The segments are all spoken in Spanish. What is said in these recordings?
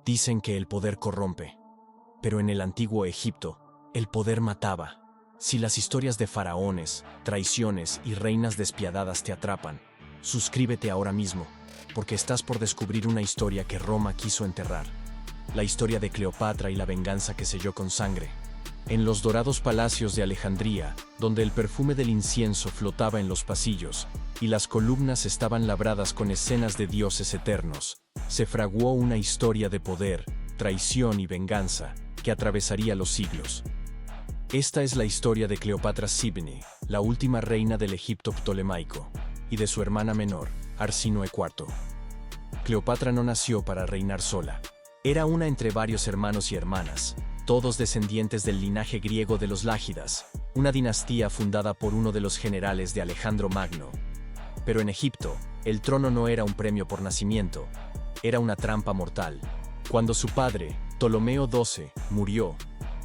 Dicen que el poder corrompe, pero en el antiguo Egipto, el poder mataba. Si las historias de faraones, traiciones y reinas despiadadas te atrapan, suscríbete ahora mismo, porque estás por descubrir una historia que Roma quiso enterrar. La historia de Cleopatra y la venganza que selló con sangre. En los dorados palacios de Alejandría, donde el perfume del incienso flotaba en los pasillos y las columnas estaban labradas con escenas de dioses eternos, se fraguó una historia de poder, traición y venganza que atravesaría los siglos. Esta es la historia de Cleopatra Sibni, la última reina del Egipto ptolemaico, y de su hermana menor, Arsínoe IV. Cleopatra no nació para reinar sola. Era una entre varios hermanos y hermanas, todos descendientes del linaje griego de los Lágidas, una dinastía fundada por uno de los generales de Alejandro Magno. Pero en Egipto, el trono no era un premio por nacimiento, era una trampa mortal. Cuando su padre, Ptolomeo XII, murió,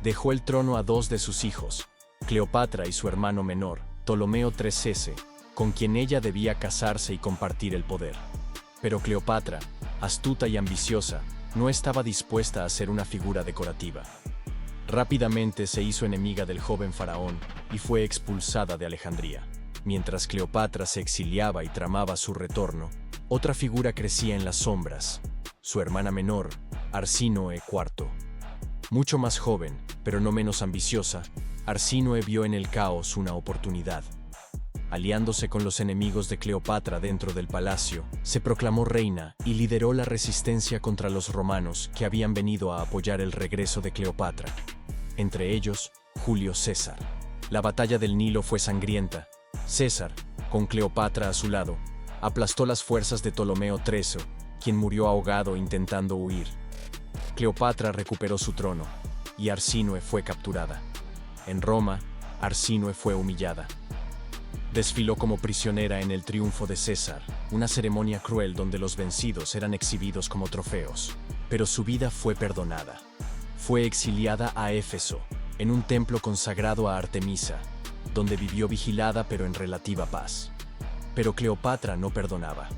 dejó el trono a dos de sus hijos, Cleopatra y su hermano menor, Ptolomeo IIIS, con quien ella debía casarse y compartir el poder. Pero Cleopatra, astuta y ambiciosa, no estaba dispuesta a ser una figura decorativa. Rápidamente se hizo enemiga del joven faraón y fue expulsada de Alejandría. Mientras Cleopatra se exiliaba y tramaba su retorno, otra figura crecía en las sombras, su hermana menor, Arsínoe IV. Mucho más joven, pero no menos ambiciosa, Arsínoe vio en el caos una oportunidad. Aliándose con los enemigos de Cleopatra dentro del palacio, se proclamó reina y lideró la resistencia contra los romanos que habían venido a apoyar el regreso de Cleopatra. Entre ellos, Julio César. La batalla del Nilo fue sangrienta. César, con Cleopatra a su lado, aplastó las fuerzas de Ptolomeo XIII, quien murió ahogado intentando huir. Cleopatra recuperó su trono, y Arsínoe fue capturada. En Roma, Arsínoe fue humillada. Desfiló como prisionera en el triunfo de César, una ceremonia cruel donde los vencidos eran exhibidos como trofeos. Pero su vida fue perdonada. Fue exiliada a Éfeso, en un templo consagrado a Artemisa, donde vivió vigilada pero en relativa paz. Pero Cleopatra no perdonaba.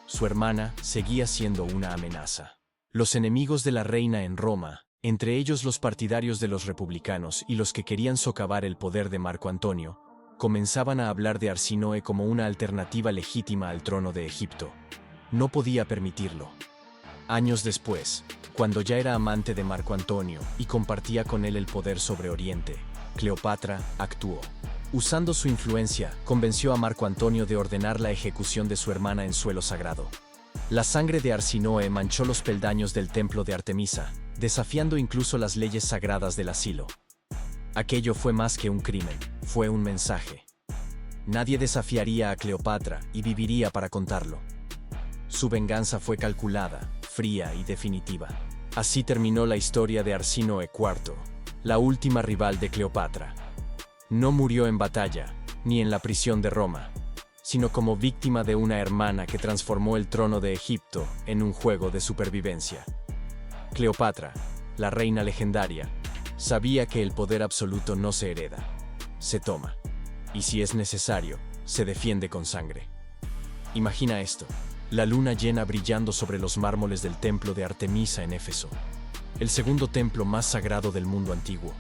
Su hermana seguía siendo una amenaza. Los enemigos de la reina en Roma, entre ellos los partidarios de los republicanos y los que querían socavar el poder de Marco Antonio, comenzaban a hablar de Arsínoe como una alternativa legítima al trono de Egipto. No podía permitirlo. Años después, cuando ya era amante de Marco Antonio y compartía con él el poder sobre Oriente, Cleopatra actuó. Usando su influencia, convenció a Marco Antonio de ordenar la ejecución de su hermana en suelo sagrado. La sangre de Arsínoe manchó los peldaños del templo de Artemisa, desafiando incluso las leyes sagradas del asilo. Aquello fue más que un crimen, fue un mensaje. Nadie desafiaría a Cleopatra y viviría para contarlo. Su venganza fue calculada, fría y definitiva. Así terminó la historia de Arsínoe IV, la última rival de Cleopatra. No murió en batalla, ni en la prisión de Roma, sino como víctima de una hermana que transformó el trono de Egipto en un juego de supervivencia. Cleopatra, la reina legendaria, sabía que el poder absoluto no se hereda, se toma, y si es necesario, se defiende con sangre. Imagina esto, la luna llena brillando sobre los mármoles del templo de Artemisa en Éfeso, el segundo templo más sagrado del mundo antiguo.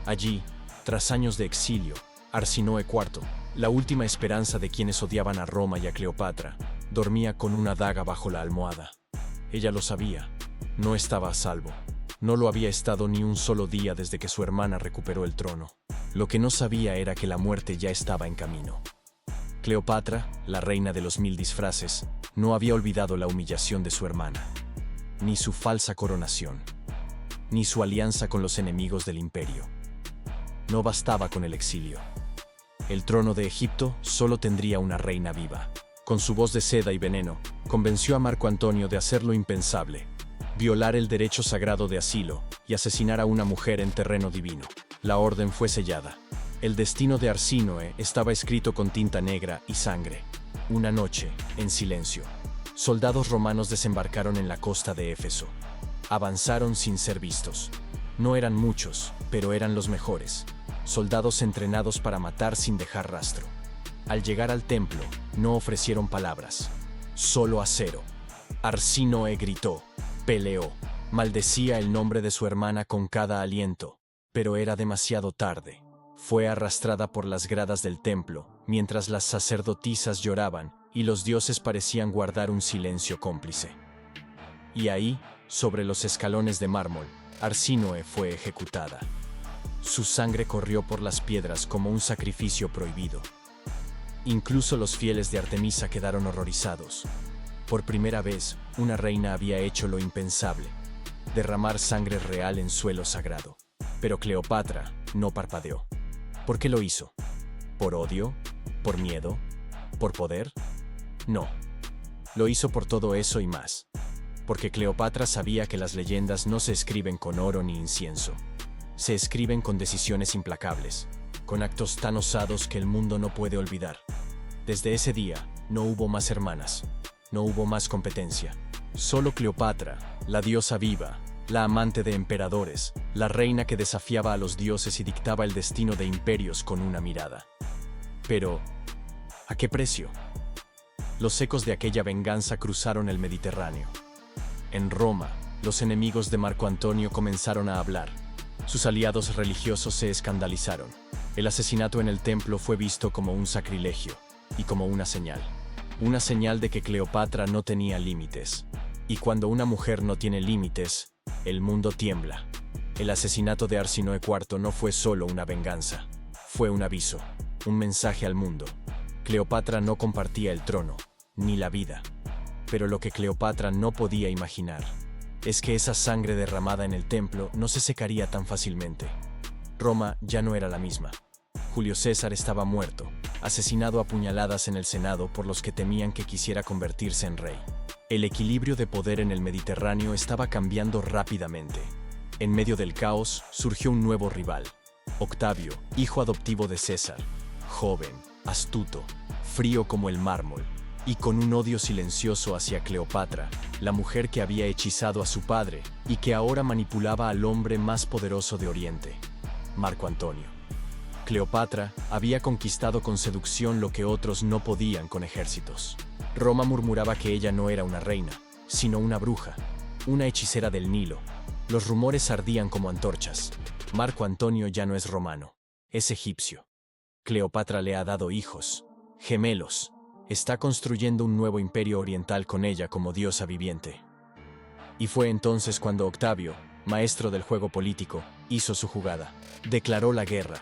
Allí, tras años de exilio, Arsínoe IV, la última esperanza de quienes odiaban a Roma y a Cleopatra, dormía con una daga bajo la almohada. Ella lo sabía, no estaba a salvo. No lo había estado ni un solo día desde que su hermana recuperó el trono. Lo que no sabía era que la muerte ya estaba en camino. Cleopatra, la reina de los 1000 disfraces, no había olvidado la humillación de su hermana, ni su falsa coronación, ni su alianza con los enemigos del imperio. No bastaba con el exilio. El trono de Egipto solo tendría una reina viva. Con su voz de seda y veneno, convenció a Marco Antonio de hacer lo impensable: violar el derecho sagrado de asilo y asesinar a una mujer en terreno divino. La orden fue sellada. El destino de Arsínoe estaba escrito con tinta negra y sangre. Una noche, en silencio, soldados romanos desembarcaron en la costa de Éfeso. Avanzaron sin ser vistos. No eran muchos, pero eran los mejores. Soldados entrenados para matar sin dejar rastro. Al llegar al templo, no ofrecieron palabras, solo acero. Arsínoe gritó, peleó, Maldecía el nombre de su hermana con cada aliento, pero era demasiado tarde. Fue arrastrada por las gradas del templo, mientras las sacerdotisas lloraban y los dioses parecían guardar un silencio cómplice. Y ahí, sobre los escalones de mármol, Arsínoe fue ejecutada. Su sangre corrió por las piedras como un sacrificio prohibido. Incluso los fieles de Artemisa quedaron horrorizados. Por primera vez, una reina había hecho lo impensable: derramar sangre real en suelo sagrado. Pero Cleopatra no parpadeó. ¿Por qué lo hizo? ¿Por odio? ¿Por miedo? ¿Por poder? No. Lo hizo por todo eso y más. Porque Cleopatra sabía que las leyendas no se escriben con oro ni incienso. Se escriben con decisiones implacables, con actos tan osados que el mundo no puede olvidar. Desde ese día, no hubo más hermanas, no hubo más competencia. Solo Cleopatra, la diosa viva, la amante de emperadores, la reina que desafiaba a los dioses y dictaba el destino de imperios con una mirada. Pero, ¿a qué precio? Los ecos de aquella venganza cruzaron el Mediterráneo. En Roma, los enemigos de Marco Antonio comenzaron a hablar. Sus aliados religiosos se escandalizaron. El asesinato en el templo fue visto como un sacrilegio y como una señal. Una señal de que Cleopatra no tenía límites. Y cuando una mujer no tiene límites, el mundo tiembla. El asesinato de Arsínoe IV no fue solo una venganza. Fue un aviso, un mensaje al mundo. Cleopatra no compartía el trono, ni la vida. Pero lo que Cleopatra no podía imaginar es que esa sangre derramada en el templo no se secaría tan fácilmente. Roma ya no era la misma. Julio César estaba muerto, asesinado a puñaladas en el Senado por los que temían que quisiera convertirse en rey. El equilibrio de poder en el Mediterráneo estaba cambiando rápidamente. En medio del caos surgió un nuevo rival: Octavio, hijo adoptivo de César, joven, astuto, frío como el mármol, y con un odio silencioso hacia Cleopatra, la mujer que había hechizado a su padre y que ahora manipulaba al hombre más poderoso de Oriente, Marco Antonio. Cleopatra había conquistado con seducción lo que otros no podían con ejércitos. Roma murmuraba que ella no era una reina, sino una bruja, una hechicera del Nilo. Los rumores ardían como antorchas. Marco Antonio ya no es romano, es egipcio. Cleopatra le ha dado hijos, gemelos. Está construyendo un nuevo imperio oriental con ella como diosa viviente. Y fue entonces cuando Octavio, maestro del juego político, hizo su jugada. Declaró la guerra.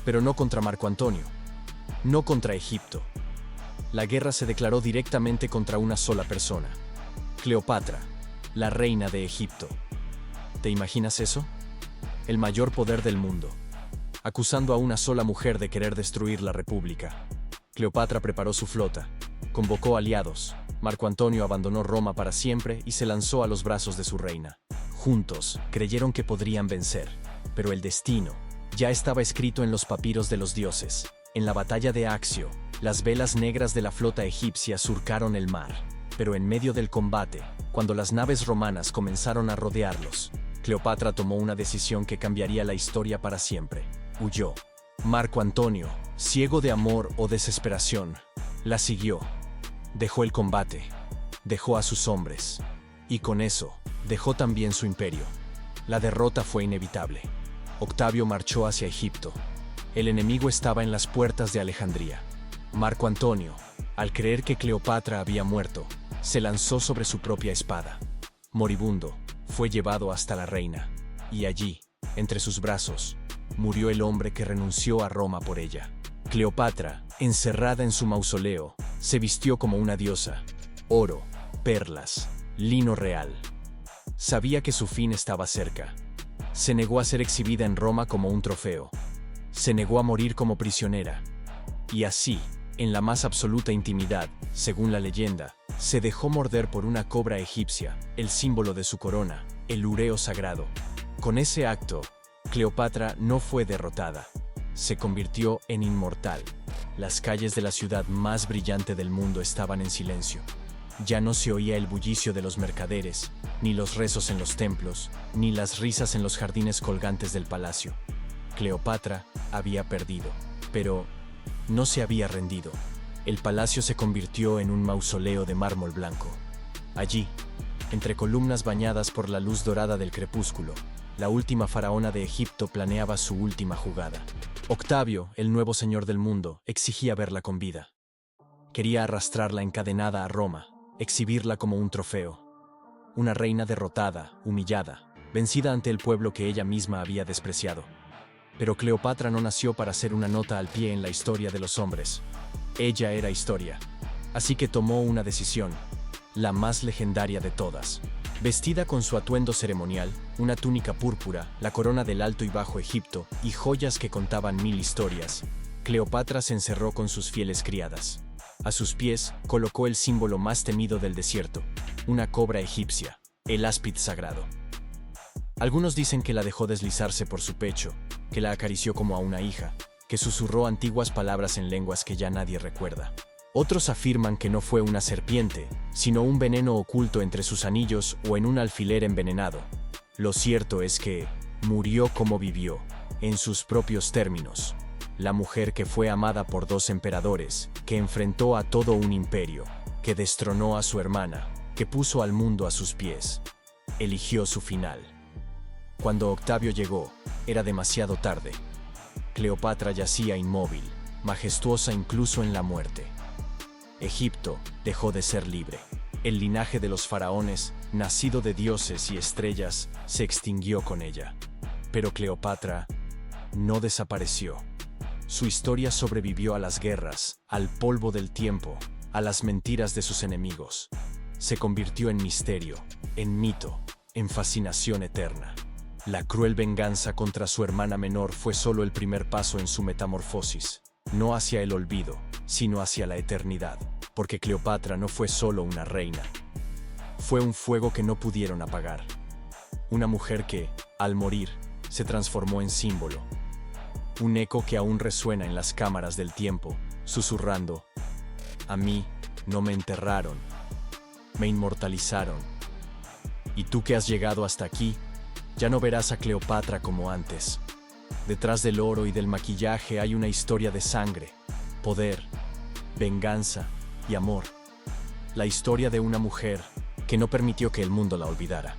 Pero no contra Marco Antonio, no contra Egipto. La guerra se declaró directamente contra una sola persona: Cleopatra, la reina de Egipto. ¿Te imaginas eso? El mayor poder del mundo, acusando a una sola mujer de querer destruir la república. Cleopatra preparó su flota, convocó aliados. Marco Antonio abandonó Roma para siempre y se lanzó a los brazos de su reina. Juntos, creyeron que podrían vencer, pero el destino ya estaba escrito en los papiros de los dioses. En la batalla de Accio, las velas negras de la flota egipcia surcaron el mar. Pero en medio del combate, cuando las naves romanas comenzaron a rodearlos, Cleopatra tomó una decisión que cambiaría la historia para siempre. Huyó. Marco Antonio, ciego de amor o desesperación, la siguió. Dejó el combate, dejó a sus hombres, y con eso, dejó también su imperio. La derrota fue inevitable. Octavio marchó hacia Egipto. El enemigo estaba en las puertas de Alejandría. Marco Antonio, al creer que Cleopatra había muerto, se lanzó sobre su propia espada. Moribundo, fue llevado hasta la reina, y allí, entre sus brazos, murió el hombre que renunció a Roma por ella. Cleopatra, encerrada en su mausoleo, se vistió como una diosa: oro, perlas, lino real. Sabía que su fin estaba cerca. Se negó a ser exhibida en Roma como un trofeo. Se negó a morir como prisionera. Y así, en la más absoluta intimidad, según la leyenda, se dejó morder por una cobra egipcia, el símbolo de su corona, el ureo sagrado. Con ese acto, Cleopatra no fue derrotada. Se convirtió en inmortal. Las calles de la ciudad más brillante del mundo estaban en silencio. Ya no se oía el bullicio de los mercaderes, ni los rezos en los templos, ni las risas en los jardines colgantes del palacio. Cleopatra había perdido, pero no se había rendido. El palacio se convirtió en un mausoleo de mármol blanco. Allí, Entre columnas bañadas por la luz dorada del crepúsculo, la última faraona de Egipto planeaba su última jugada. Octavio, el nuevo señor del mundo, exigía verla con vida. Quería arrastrarla encadenada a Roma, exhibirla como un trofeo. Una reina derrotada, humillada, vencida ante el pueblo que ella misma había despreciado. Pero Cleopatra no nació para ser una nota al pie en la historia de los hombres. Ella era historia. Así que tomó una decisión, la más legendaria de todas. Vestida con su atuendo ceremonial, una túnica púrpura, la corona del Alto y Bajo Egipto y joyas que contaban 1000 historias, Cleopatra se encerró con sus fieles criadas. A sus pies colocó el símbolo más temido del desierto, una cobra egipcia, el áspid sagrado. Algunos dicen que la dejó deslizarse por su pecho, que la acarició como a una hija, que susurró antiguas palabras en lenguas que ya nadie recuerda. Otros afirman que no fue una serpiente, sino un veneno oculto entre sus anillos o en un alfiler envenenado. Lo cierto es que murió como vivió, en sus propios términos. La mujer que fue amada por 2 emperadores, que enfrentó a todo un imperio, que destronó a su hermana, que puso al mundo a sus pies. Eligió su final. Cuando Octavio llegó, era demasiado tarde. Cleopatra yacía inmóvil, majestuosa incluso en la muerte. Egipto dejó de ser libre. El linaje de los faraones, nacido de dioses y estrellas, se extinguió con ella. Pero Cleopatra no desapareció. Su historia sobrevivió a las guerras, al polvo del tiempo, a las mentiras de sus enemigos. Se convirtió en misterio, en mito, en fascinación eterna. La cruel venganza contra su hermana menor fue solo el primer paso en su metamorfosis, no hacia el olvido, sino hacia la eternidad, porque Cleopatra no fue solo una reina. Fue un fuego que no pudieron apagar. Una mujer que, al morir, se transformó en símbolo. Un eco que aún resuena en las cámaras del tiempo, susurrando: a mí no me enterraron, me inmortalizaron. Y tú que has llegado hasta aquí, ya no verás a Cleopatra como antes. Detrás del oro y del maquillaje hay una historia de sangre, poder, venganza y amor. La historia de una mujer que no permitió que el mundo la olvidara.